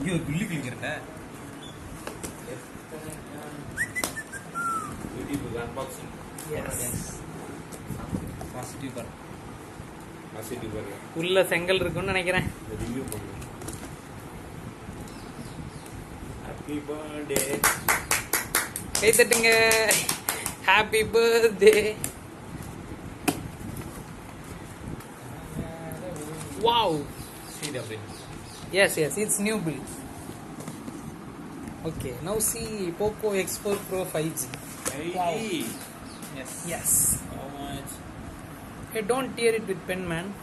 ஐயோ கிள்ளி கிளிக்கிறத YouTube unboxing. Positive பாசிட்டிவர் உள்ள செங்கல் இருக்குன்னு நினைக்கிறேன். ரிவ்யூ பண்ணுங்க. Happy birthday. கை தட்டுங்க. Happy birthday. Wow. see the print. Yes, it's new build. Okay, now see Poco X4 Pro 5G. Wow. Yes. How much? Hey, don't tear it with pen, man.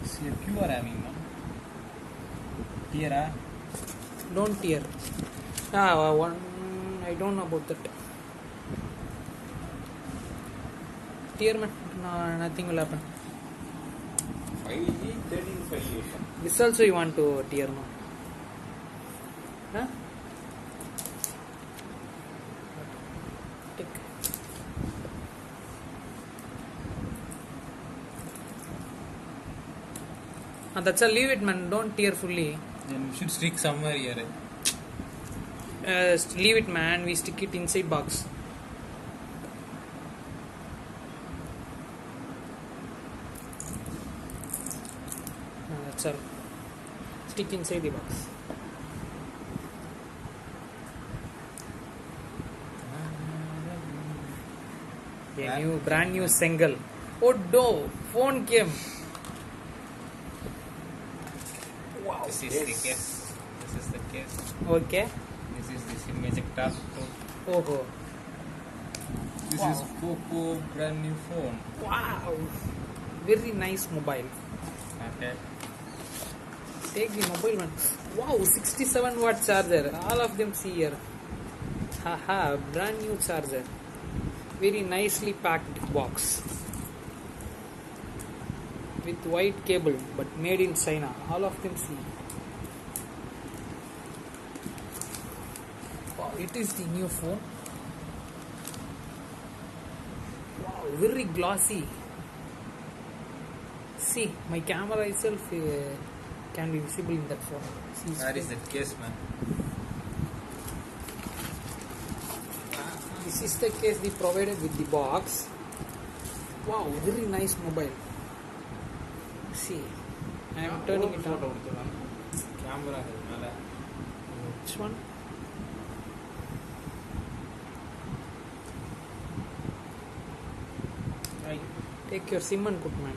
See QR having no. Here Don't tear. I don't know about that. Tear, man. No, nothing will happen. 5G 13.5. This also you want to tear, no? Huh? Take. That's all. Leave it, man. Don't tear fully. then we should stick somewhere here. Leave it, man. We stick it inside box. That's all. Stick inside the box. Brand new single. Oh no! Phone came. Wow. This is the case. This is the case. Okay. This is this image task. Oh. This Wow. is Poco brand new phone. Wow. Very nice mobile. Okay. Take the mobile one. Wow, 67 watt charger. All of them see here. Haha, brand new charger. Very nicely packed box. With white cable, but made in China. All of them see. Wow, it is the new phone. Wow, very glossy. See, my camera itself can be visible in that phone. See, Where is that case, man? this is the case they provided with the box. Wow, very nice mobile. See, I am turning it on. Camera மேல. Which one? Take your SIM and put, man.